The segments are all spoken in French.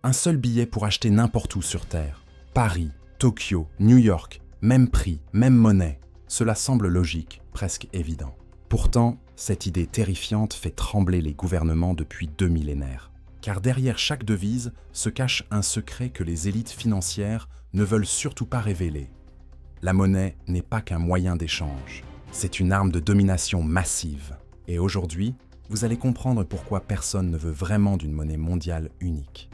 Un seul billet pour acheter n'importe où sur Terre. Paris, Tokyo, New York, même prix, même monnaie. Cela semble logique, presque évident. Pourtant, cette idée terrifiante fait trembler les gouvernements depuis 2 millénaires. Car derrière chaque devise se cache un secret que les élites financières ne veulent surtout pas révéler. La monnaie n'est pas qu'un moyen d'échange. C'est une arme de domination massive. Et aujourd'hui, vous allez comprendre pourquoi personne ne veut vraiment d'une monnaie mondiale unique.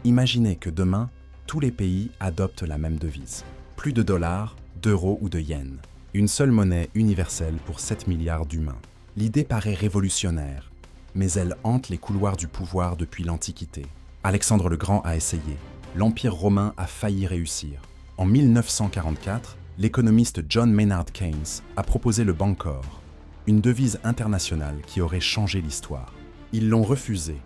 Imaginez que demain, tous les pays adoptent la même devise. Plus de dollars, d'euros ou de yens. Une seule monnaie universelle pour 7 milliards d'humains. L'idée paraît révolutionnaire, mais elle hante les couloirs du pouvoir depuis l'Antiquité. Alexandre le Grand a essayé. L'Empire romain a failli réussir. En 1944, l'économiste John Maynard Keynes a proposé le Bancor, une devise internationale qui aurait changé l'histoire. Ils l'ont refusé.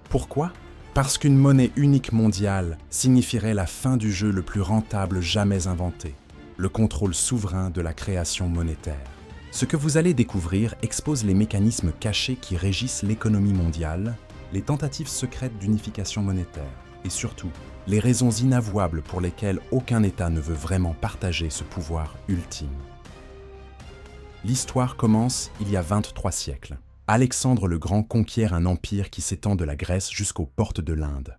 Pourquoi ? Parce qu'une monnaie unique mondiale signifierait la fin du jeu le plus rentable jamais inventé, le contrôle souverain de la création monétaire. Ce que vous allez découvrir expose les mécanismes cachés qui régissent l'économie mondiale, les tentatives secrètes d'unification monétaire et surtout, les raisons inavouables pour lesquelles aucun État ne veut vraiment partager ce pouvoir ultime. L'histoire commence il y a 23 siècles. Alexandre le Grand conquiert un empire qui s'étend de la Grèce jusqu'aux portes de l'Inde.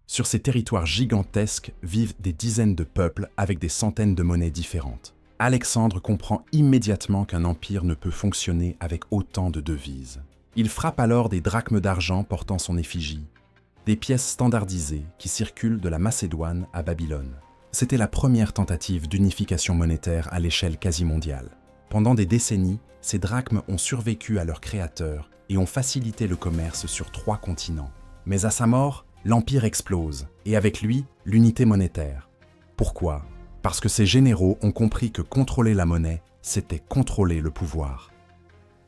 Sur ces territoires gigantesques vivent des dizaines de peuples avec des centaines de monnaies différentes. Alexandre comprend immédiatement qu'un empire ne peut fonctionner avec autant de devises. Il frappe alors des drachmes d'argent portant son effigie, des pièces standardisées qui circulent de la Macédoine à Babylone. C'était la première tentative d'unification monétaire à l'échelle quasi mondiale. Pendant des décennies, ces drachmes ont survécu à leur créateur et ont facilité le commerce sur 3 continents. Mais à sa mort, l'Empire explose, et avec lui, l'unité monétaire. Pourquoi ? Parce que ces généraux ont compris que contrôler la monnaie, c'était contrôler le pouvoir.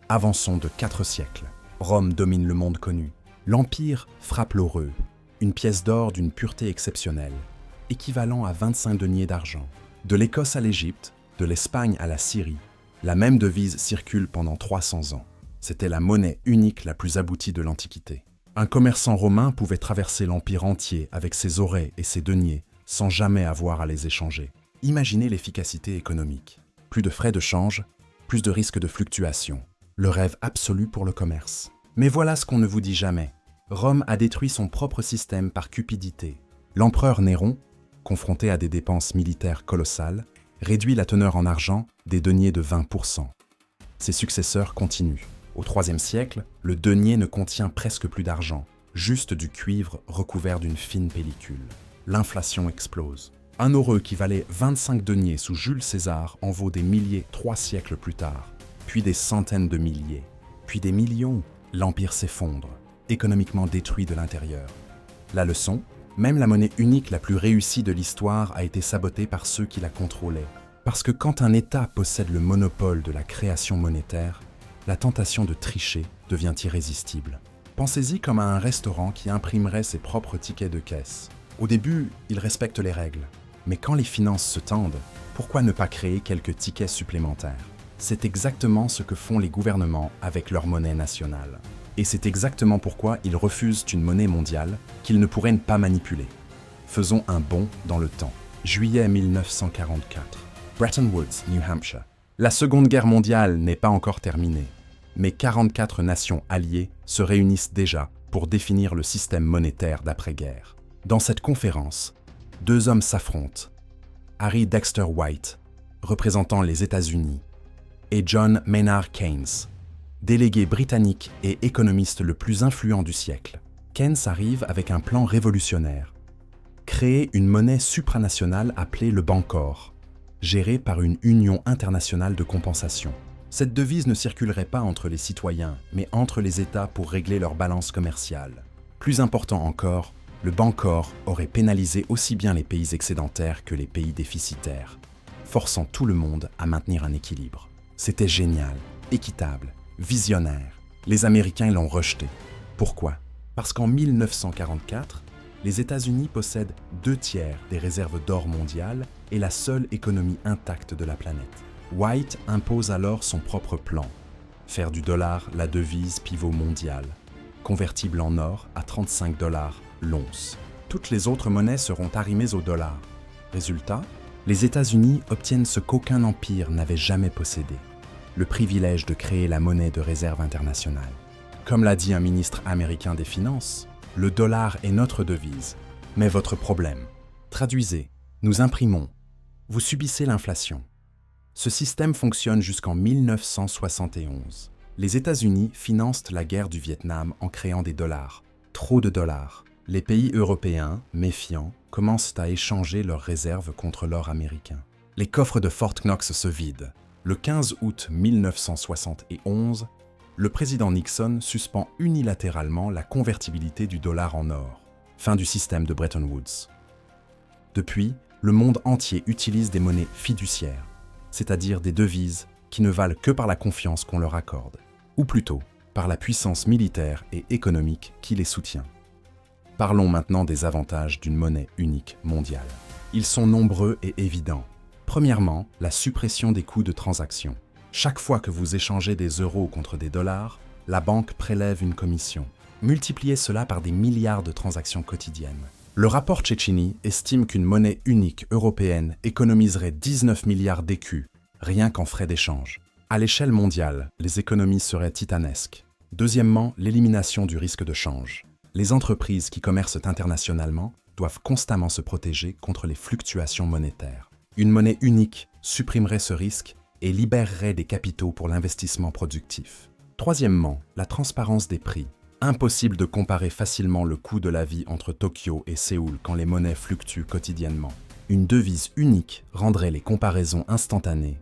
Avançons de 4 siècles. Rome domine le monde connu. L'Empire frappe l'oreux, une pièce d'or d'une pureté exceptionnelle, équivalent à 25 deniers d'argent. De l'Écosse à l'Égypte, de l'Espagne à la Syrie, la même devise circule pendant 300 ans. C'était la monnaie unique la plus aboutie de l'Antiquité. Un commerçant romain pouvait traverser l'Empire entier avec ses aurets et ses deniers sans jamais avoir à les échanger. Imaginez l'efficacité économique. Plus de frais de change, plus de risques de fluctuation. Le rêve absolu pour le commerce. Mais voilà ce qu'on ne vous dit jamais. Rome a détruit son propre système par cupidité. L'empereur Néron, confronté à des dépenses militaires colossales, réduit la teneur en argent des deniers de 20%. Ses successeurs continuent. Au IIIe siècle, le denier ne contient presque plus d'argent, juste du cuivre recouvert d'une fine pellicule. L'inflation explose. Un heureux qui valait 25 deniers sous Jules César en vaut des milliers 3 siècles plus tard, puis des centaines de milliers, puis des millions. L'Empire s'effondre, économiquement détruit de l'intérieur. La leçon ? Même la monnaie unique la plus réussie de l'histoire a été sabotée par ceux qui la contrôlaient. Parce que quand un État possède le monopole de la création monétaire, la tentation de tricher devient irrésistible. Pensez-y comme à un restaurant qui imprimerait ses propres tickets de caisse. Au début, il respecte les règles. Mais quand les finances se tendent, pourquoi ne pas créer quelques tickets supplémentaires ? C'est exactement ce que font les gouvernements avec leur monnaie nationale. Et c'est exactement pourquoi ils refusent une monnaie mondiale qu'ils ne pourraient pas manipuler. Faisons un bond dans le temps. Juillet 1944. Bretton Woods, New Hampshire. La Seconde Guerre mondiale n'est pas encore terminée, mais 44 nations alliées se réunissent déjà pour définir le système monétaire d'après-guerre. Dans cette conférence, 2 hommes s'affrontent. Harry Dexter White, représentant les États-Unis, et John Maynard Keynes, délégué britannique et économiste le plus influent du siècle. Keynes arrive avec un plan révolutionnaire. Créer une monnaie supranationale appelée le Bancor, gérée par une union internationale de compensation. Cette devise ne circulerait pas entre les citoyens, mais entre les États pour régler leur balance commerciale. Plus important encore, le Bancor aurait pénalisé aussi bien les pays excédentaires que les pays déficitaires, forçant tout le monde à maintenir un équilibre. C'était génial, équitable, visionnaire. Les Américains l'ont rejeté. Pourquoi ? Parce qu'en 1944, les États-Unis possèdent 2/3 des réserves d'or mondiales et la seule économie intacte de la planète. White impose alors son propre plan, faire du dollar la devise pivot mondiale, convertible en or à 35 $ l'once. toutes les autres monnaies seront arrimées au dollar. Résultat, les États-Unis obtiennent ce qu'aucun empire n'avait jamais possédé, le privilège de créer la monnaie de réserve internationale. Comme l'a dit un ministre américain des Finances, le dollar est notre devise, mais votre problème. Traduisez, nous imprimons, vous subissez l'inflation. Ce système fonctionne jusqu'en 1971. Les États-Unis financent la guerre du Vietnam en créant des dollars. Trop de dollars. Les pays européens, méfiants, commencent à échanger leurs réserves contre l'or américain. Les coffres de Fort Knox se vident. Le 15 août 1971, le président Nixon suspend unilatéralement la convertibilité du dollar en or. Fin du système de Bretton Woods. Depuis, le monde entier utilise des monnaies fiduciaires, c'est-à-dire des devises qui ne valent que par la confiance qu'on leur accorde, ou plutôt par la puissance militaire et économique qui les soutient. Parlons maintenant des avantages d'une monnaie unique mondiale. Ils sont nombreux et évidents. Premièrement, la suppression des coûts de transaction. Chaque fois que vous échangez des euros contre des dollars, la banque prélève une commission. Multipliez cela par des milliards de transactions quotidiennes. Le rapport Cecchini estime qu'une monnaie unique européenne économiserait 19 milliards d'écus, rien qu'en frais d'échange. À l'échelle mondiale, les économies seraient titanesques. Deuxièmement, l'élimination du risque de change. Les entreprises qui commercent internationalement doivent constamment se protéger contre les fluctuations monétaires. Une monnaie unique supprimerait ce risque et libérerait des capitaux pour l'investissement productif. Troisièmement, la transparence des prix. Impossible de comparer facilement le coût de la vie entre Tokyo et Séoul quand les monnaies fluctuent quotidiennement. Une devise unique rendrait les comparaisons instantanées,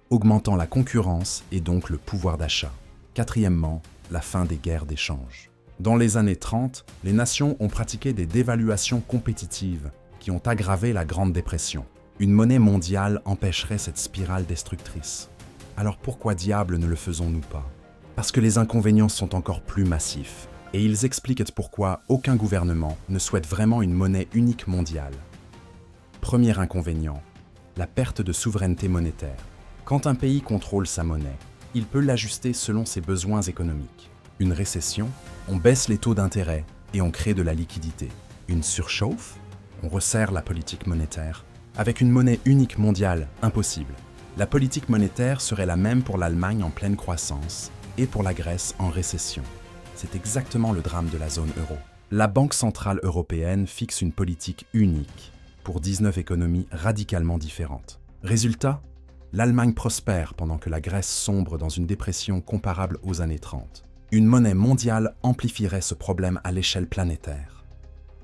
augmentant la concurrence et donc le pouvoir d'achat. Quatrièmement, la fin des guerres d'échange. Dans les années 30, les nations ont pratiqué des dévaluations compétitives qui ont aggravé la Grande Dépression. Une monnaie mondiale empêcherait cette spirale destructrice. Alors pourquoi diable ne le faisons-nous pas ? Parce que les inconvénients sont encore plus massifs, et ils expliquent pourquoi aucun gouvernement ne souhaite vraiment une monnaie unique mondiale. Premier inconvénient, la perte de souveraineté monétaire. Quand un pays contrôle sa monnaie, il peut l'ajuster selon ses besoins économiques. Une récession, on baisse les taux d'intérêt et on crée de la liquidité. Une surchauffe, on resserre la politique monétaire. Avec une monnaie unique mondiale, impossible. La politique monétaire serait la même pour l'Allemagne en pleine croissance et pour la Grèce en récession. C'est exactement le drame de la zone euro. La Banque centrale européenne fixe une politique unique pour 19 économies radicalement différentes. Résultat, l'Allemagne prospère pendant que la Grèce sombre dans une dépression comparable aux années 30. Une monnaie mondiale amplifierait ce problème à l'échelle planétaire.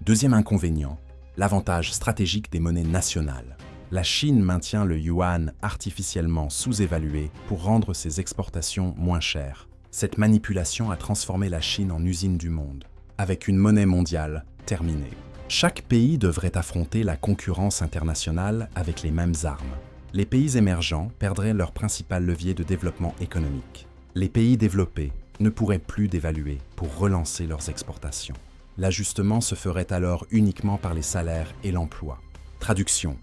Deuxième inconvénient, l'avantage stratégique des monnaies nationales. La Chine maintient le yuan artificiellement sous-évalué pour rendre ses exportations moins chères. Cette manipulation a transformé la Chine en usine du monde, avec une monnaie mondiale terminée. Chaque pays devrait affronter la concurrence internationale avec les mêmes armes. Les pays émergents perdraient leur principal levier de développement économique. Les pays développés ne pourraient plus dévaluer pour relancer leurs exportations. L'ajustement se ferait alors uniquement par les salaires et l'emploi. Traduction.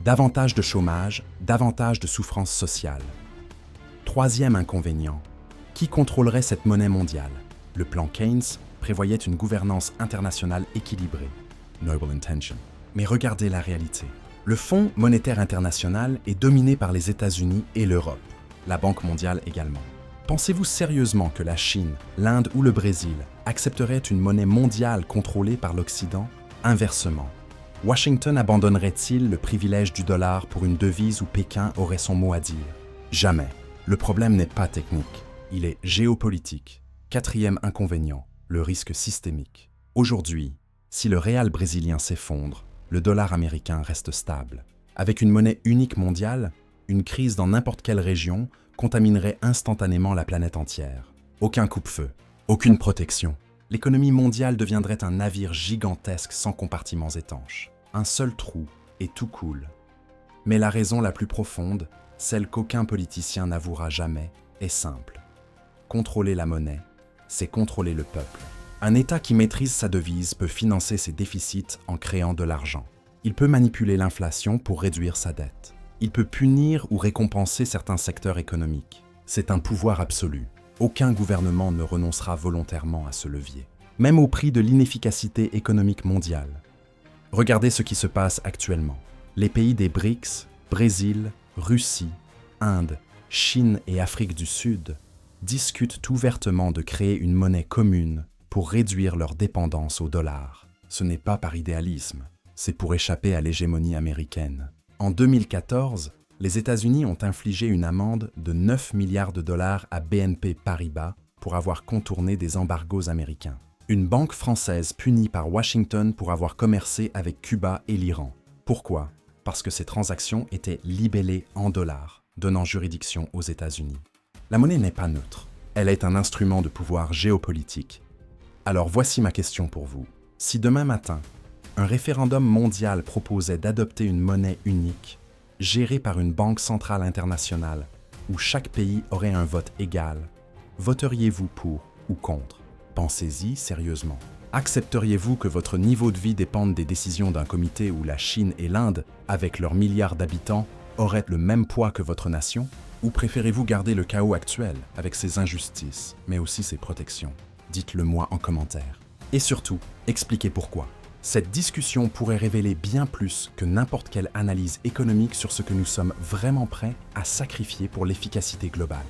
Davantage de chômage, davantage de souffrance sociale. Troisième inconvénient. Qui contrôlerait cette monnaie mondiale ? Le plan Keynes prévoyait une gouvernance internationale équilibrée. Noble intention. Mais regardez la réalité. Le Fonds monétaire international est dominé par les États-Unis et l'Europe, la Banque mondiale également. Pensez-vous sérieusement que la Chine, l'Inde ou le Brésil accepteraient une monnaie mondiale contrôlée par l'Occident ? Inversement. Washington abandonnerait-il le privilège du dollar pour une devise où Pékin aurait son mot à dire ? Jamais. Le problème n'est pas technique, il est géopolitique. Quatrième inconvénient, le risque systémique. Aujourd'hui, si le réal brésilien s'effondre, le dollar américain reste stable. Avec une monnaie unique mondiale, une crise dans n'importe quelle région contaminerait instantanément la planète entière. Aucun coupe-feu, aucune protection. L'économie mondiale deviendrait un navire gigantesque sans compartiments étanches. Un seul trou et tout coule. Mais la raison la plus profonde, celle qu'aucun politicien n'avouera jamais, est simple. Contrôler la monnaie, c'est contrôler le peuple. Un État qui maîtrise sa devise peut financer ses déficits en créant de l'argent. Il peut manipuler l'inflation pour réduire sa dette. Il peut punir ou récompenser certains secteurs économiques. C'est un pouvoir absolu. Aucun gouvernement ne renoncera volontairement à ce levier. Même au prix de l'inefficacité économique mondiale. Regardez ce qui se passe actuellement. Les pays des BRICS, Brésil, Russie, Inde, Chine et Afrique du Sud discutent ouvertement de créer une monnaie commune pour réduire leur dépendance au dollar. Ce n'est pas par idéalisme, c'est pour échapper à l'hégémonie américaine. En 2014, les États-Unis ont infligé une amende de 9 milliards de dollars à BNP Paribas pour avoir contourné des embargos américains. Une banque française punie par Washington pour avoir commercé avec Cuba et l'Iran. Pourquoi? Parce que ces transactions étaient libellées en dollars, donnant juridiction aux États-Unis. La monnaie n'est pas neutre, elle est un instrument de pouvoir géopolitique. Alors voici ma question pour vous. Si demain matin, un référendum mondial proposait d'adopter une monnaie unique, gérée par une banque centrale internationale, où chaque pays aurait un vote égal, voteriez-vous pour ou contre? Pensez-y sérieusement. Accepteriez-vous que votre niveau de vie dépende des décisions d'un comité où la Chine et l'Inde, avec leurs milliards d'habitants, auraient le même poids que votre nation? Ou préférez-vous garder le chaos actuel, avec ses injustices, mais aussi ses protections? Dites-le moi en commentaire. Et surtout, expliquez pourquoi. Cette discussion pourrait révéler bien plus que n'importe quelle analyse économique sur ce que nous sommes vraiment prêts à sacrifier pour l'efficacité globale.